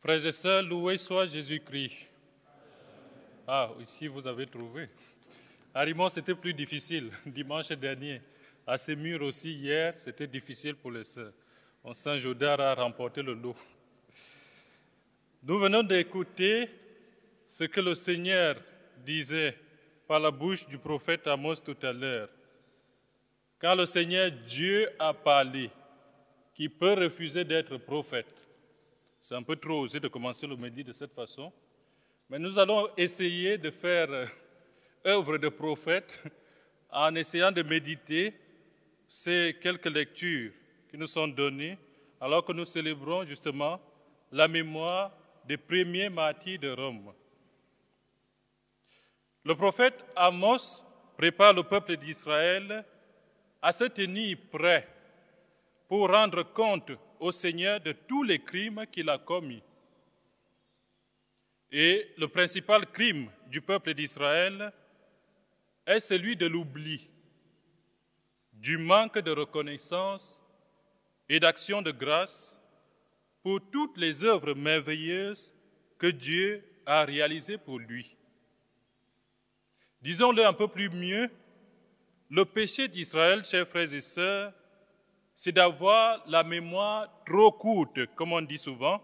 Frères et sœurs, loué soit Jésus-Christ. Ah, ici vous avez trouvé. À Rimont, c'était plus difficile. Dimanche dernier, à Sémur aussi, hier, c'était difficile pour les sœurs. Saint-Jodard a remporté le lot. Nous venons d'écouter ce que le Seigneur disait par la bouche du prophète Amos tout à l'heure. Quand le Seigneur Dieu a parlé, qui peut refuser d'être prophète? C'est un peu trop osé de commencer le midi de cette façon, mais nous allons essayer de faire œuvre de prophète en essayant de méditer ces quelques lectures qui nous sont données alors que nous célébrons justement la mémoire des premiers martyrs de Rome. Le prophète Amos prépare le peuple d'Israël à se tenir prêt pour rendre compte au Seigneur de tous les crimes qu'il a commis. Et le principal crime du peuple d'Israël est celui de l'oubli, du manque de reconnaissance et d'action de grâce pour toutes les œuvres merveilleuses que Dieu a réalisées pour lui. Disons-le un peu plus mieux, le péché d'Israël, chers frères et sœurs, c'est d'avoir la mémoire trop courte, comme on dit souvent,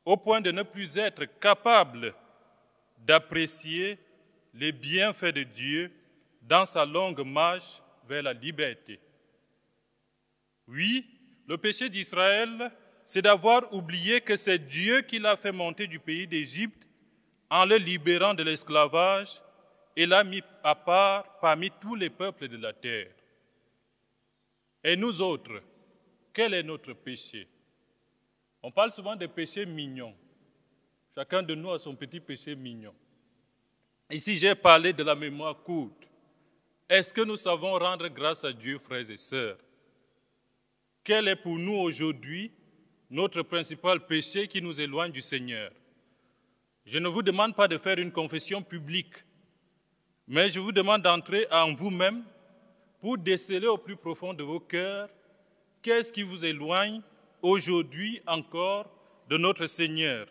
au point de ne plus être capable d'apprécier les bienfaits de Dieu dans sa longue marche vers la liberté. Oui, le péché d'Israël, c'est d'avoir oublié que c'est Dieu qui l'a fait monter du pays d'Égypte en le libérant de l'esclavage et l'a mis à part parmi tous les peuples de la terre. Et nous autres, quel est notre péché? On parle souvent des péchés mignons. Chacun de nous a son petit péché mignon. Ici, j'ai parlé de la mémoire courte. Est-ce que nous savons rendre grâce à Dieu, frères et sœurs? Quel est pour nous aujourd'hui notre principal péché qui nous éloigne du Seigneur? Je ne vous demande pas de faire une confession publique, mais je vous demande d'entrer en vous-même pour déceler au plus profond de vos cœurs qu'est-ce qui vous éloigne aujourd'hui encore de notre Seigneur.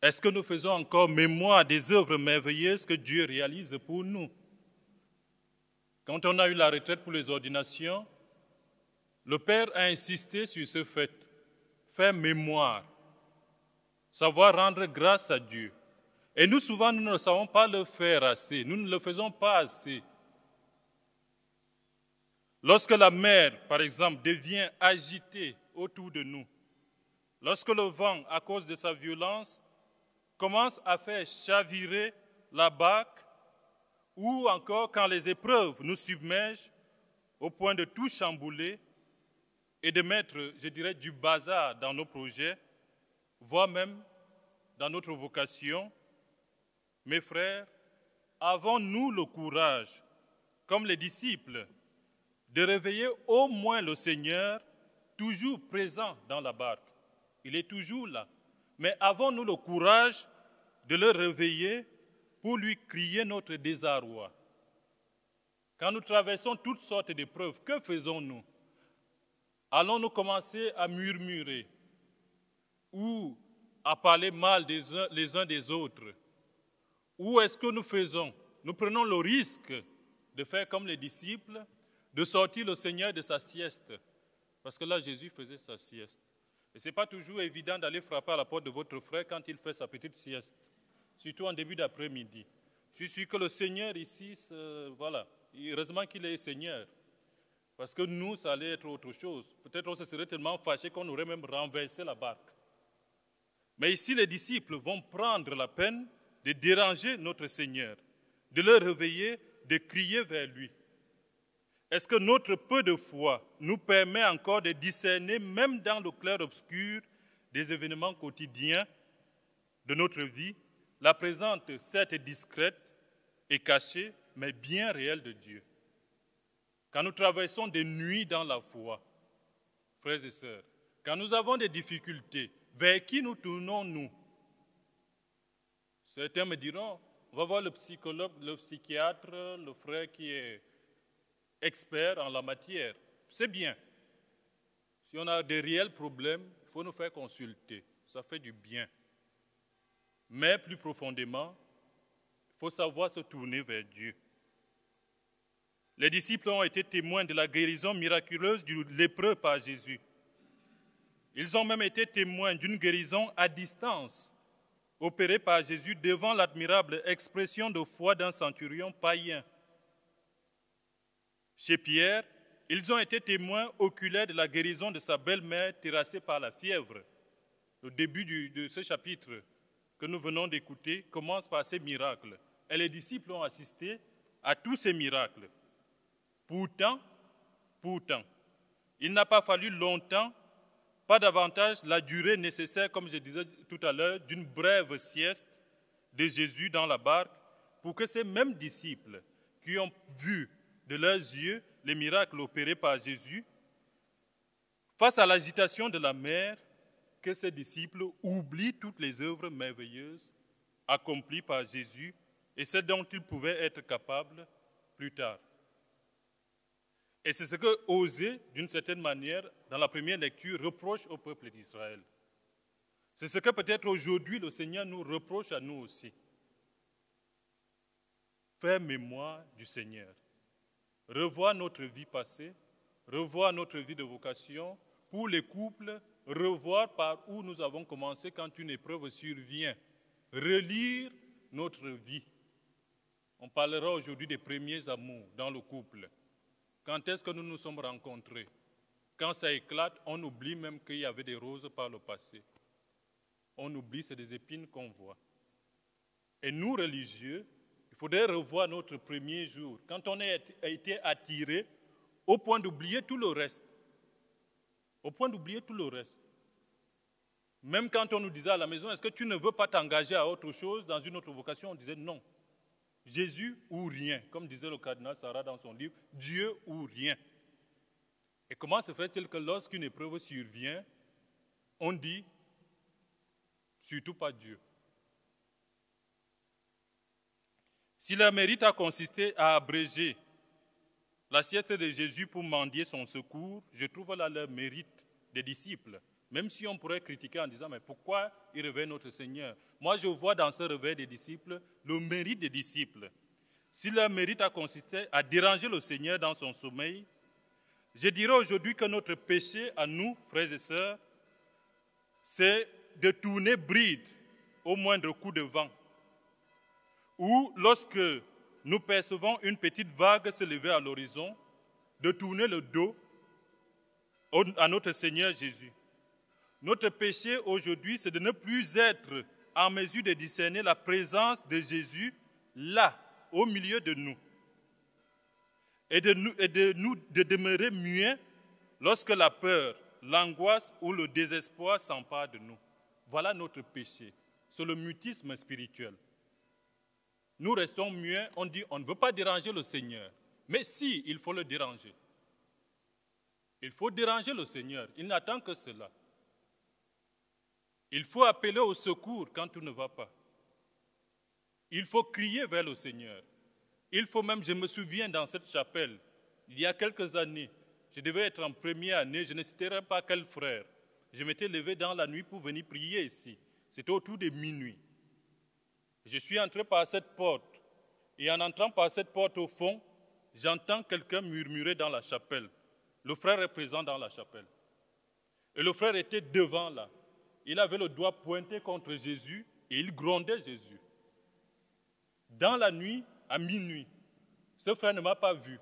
Est-ce que nous faisons encore mémoire des œuvres merveilleuses que Dieu réalise pour nous? Quand on a eu la retraite pour les ordinations, le Père a insisté sur ce fait, faire mémoire, savoir rendre grâce à Dieu. Et nous, souvent, nous ne savons pas le faire assez, nous ne le faisons pas assez. Lorsque la mer, par exemple, devient agitée autour de nous, lorsque le vent, à cause de sa violence, commence à faire chavirer la barque, ou encore quand les épreuves nous submergent au point de tout chambouler et de mettre, je dirais, du bazar dans nos projets, voire même dans notre vocation, mes frères, avons-nous le courage, comme les disciples, de réveiller au moins le Seigneur, toujours présent dans la barque? Il est toujours là. Mais avons-nous le courage de le réveiller pour lui crier notre désarroi? Quand nous traversons toutes sortes d'épreuves, que faisons-nous? Allons-nous commencer à murmurer ou à parler mal les uns des autres? Ou est-ce que nous faisons? Nous prenons le risque de faire comme les disciples, de sortir le Seigneur de sa sieste. Parce que là, Jésus faisait sa sieste. Et ce n'est pas toujours évident d'aller frapper à la porte de votre frère quand il fait sa petite sieste, surtout en début d'après-midi. Je suis sûr que le Seigneur ici, voilà, heureusement qu'il est Seigneur. Parce que nous, ça allait être autre chose. Peut-être on se serait tellement fâché qu'on aurait même renversé la barque. Mais ici, les disciples vont prendre la peine de déranger notre Seigneur, de le réveiller, de crier vers lui. Est-ce que notre peu de foi nous permet encore de discerner, même dans le clair-obscur des événements quotidiens de notre vie, la présence certes discrète et cachée, mais bien réelle de Dieu? Quand nous traversons des nuits dans la foi, frères et sœurs, quand nous avons des difficultés, vers qui nous tournons-nous? Certains me diront, on va voir le psychologue, le psychiatre, le frère qui est expert en la matière. C'est bien. Si on a des réels problèmes, faut nous faire consulter. Ça fait du bien. Mais plus profondément, il faut savoir se tourner vers Dieu. Les disciples ont été témoins de la guérison miraculeuse du lépreux par Jésus. Ils ont même été témoins d'une guérison à distance, opérée par Jésus devant l'admirable expression de foi d'un centurion païen. Chez Pierre, ils ont été témoins oculaires de la guérison de sa belle-mère terrassée par la fièvre. Le début de ce chapitre que nous venons d'écouter commence par ces miracles. Et les disciples ont assisté à tous ces miracles. Pourtant, il n'a pas fallu longtemps, pas davantage la durée nécessaire, comme je disais tout à l'heure, d'une brève sieste de Jésus dans la barque, pour que ces mêmes disciples qui ont vu de leurs yeux les miracles opérés par Jésus, face à l'agitation de la mer, que ces disciples oublient toutes les œuvres merveilleuses accomplies par Jésus et ce dont ils pouvaient être capables plus tard. Et c'est ce que Osée, d'une certaine manière, dans la première lecture, reproche au peuple d'Israël. C'est ce que peut-être aujourd'hui le Seigneur nous reproche à nous aussi. Faire mémoire du Seigneur. Revoir notre vie passée, revoir notre vie de vocation. Pour les couples, revoir par où nous avons commencé quand une épreuve survient. Relire notre vie. On parlera aujourd'hui des premiers amours dans le couple. Quand est-ce que nous nous sommes rencontrés? Quand ça éclate, on oublie même qu'il y avait des roses par le passé. On oublie, c'est des épines qu'on voit. Et nous, religieux, il faudrait revoir notre premier jour, quand on a été attirés au point d'oublier tout le reste. Au point d'oublier tout le reste. Même quand on nous disait à la maison, est-ce que tu ne veux pas t'engager à autre chose, dans une autre vocation? On disait non. Jésus ou rien, comme disait le cardinal Sarah dans son livre, Dieu ou rien. Et comment se fait-il que lorsqu'une épreuve survient, on dit surtout pas Dieu? Si leur mérite a consisté à abréger la sieste de Jésus pour mendier son secours, je trouve là leur mérite des disciples. Même si on pourrait critiquer en disant, mais pourquoi il réveille notre Seigneur? Moi, je vois dans ce réveil des disciples le mérite des disciples. Si leur mérite a consisté à déranger le Seigneur dans son sommeil, je dirais aujourd'hui que notre péché à nous, frères et sœurs, c'est de tourner bride au moindre coup de vent. Ou lorsque nous percevons une petite vague se lever à l'horizon, de tourner le dos à notre Seigneur Jésus. Notre péché aujourd'hui, c'est de ne plus être en mesure de discerner la présence de Jésus là, au milieu de nous. Et de demeurer muets lorsque la peur, l'angoisse ou le désespoir s'emparent de nous. Voilà notre péché. C'est le mutisme spirituel. Nous restons muets, on dit on ne veut pas déranger le Seigneur. Mais si, il faut le déranger. Il faut déranger le Seigneur. Il n'attend que cela. Il faut appeler au secours quand tout ne va pas. Il faut crier vers le Seigneur. Il faut même, je me souviens dans cette chapelle, il y a quelques années, je devais être en première année, je ne citerai pas quel frère. Je m'étais levé dans la nuit pour venir prier ici. C'était autour de minuit. Je suis entré par cette porte. Et en entrant par cette porte au fond, j'entends quelqu'un murmurer dans la chapelle. Le frère est présent dans la chapelle. Et le frère était devant là. Il avait le doigt pointé contre Jésus et il grondait Jésus. Dans la nuit, à minuit, ce frère ne m'a pas vu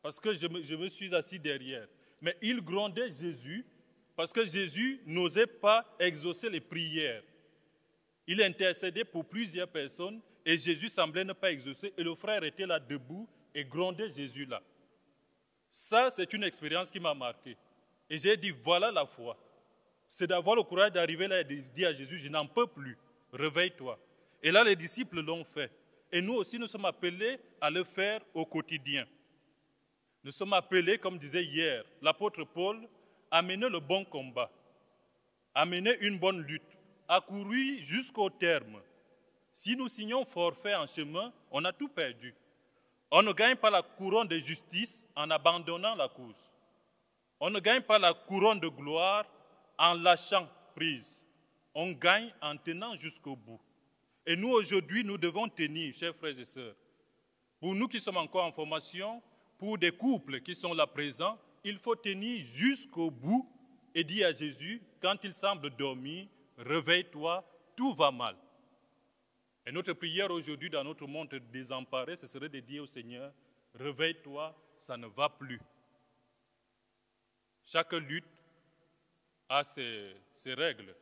parce que je me suis assis derrière. Mais il grondait Jésus parce que Jésus n'osait pas exaucer les prières. Il intercédait pour plusieurs personnes et Jésus semblait ne pas exaucer. Et le frère était là debout et grondait Jésus là. Ça, c'est une expérience qui m'a marqué. Et j'ai dit, voilà la foi. C'est d'avoir le courage d'arriver là et de dire à Jésus, je n'en peux plus, réveille-toi. Et là, les disciples l'ont fait. Et nous aussi, nous sommes appelés à le faire au quotidien. Nous sommes appelés, comme disait hier l'apôtre Paul, à mener le bon combat, à mener une bonne lutte, à courir jusqu'au terme. Si nous signons forfait en chemin, on a tout perdu. On ne gagne pas la couronne de justice en abandonnant la course. On ne gagne pas la couronne de gloire en lâchant prise. On gagne en tenant jusqu'au bout. Et nous, aujourd'hui, nous devons tenir, chers frères et sœurs. Pour nous qui sommes encore en formation, pour des couples qui sont là présents, il faut tenir jusqu'au bout et dire à Jésus, quand il semble dormir, réveille-toi, tout va mal. Et notre prière aujourd'hui dans notre monde désemparé, ce serait de dire au Seigneur, réveille-toi, ça ne va plus. Chaque lutte a ses règles.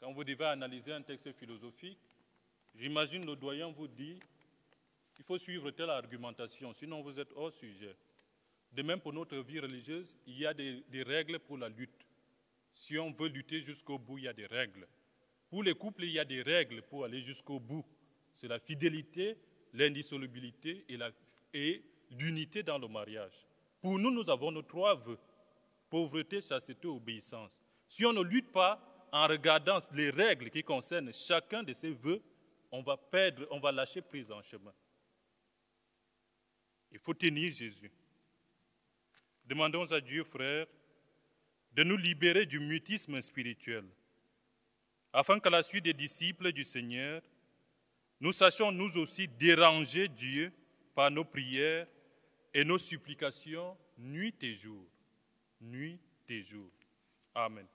Quand vous devez analyser un texte philosophique, j'imagine le doyen vous dit, il faut suivre telle argumentation, sinon vous êtes hors sujet. De même pour notre vie religieuse, il y a des règles pour la lutte. Si on veut lutter jusqu'au bout, il y a des règles. Pour les couples, il y a des règles pour aller jusqu'au bout. C'est la fidélité, l'indissolubilité et l'unité dans le mariage. Pour nous, nous avons nos 3 vœux. Pauvreté, chasteté, obéissance. Si on ne lutte pas en regardant les règles qui concernent chacun de ces vœux, on va perdre, on va lâcher prise en chemin. Il faut tenir Jésus. Demandons à Dieu, frères, de nous libérer du mutisme spirituel, afin qu'à la suite des disciples du Seigneur, nous sachions nous aussi déranger Dieu par nos prières et nos supplications nuit et jour. Nuit et jour. Amen.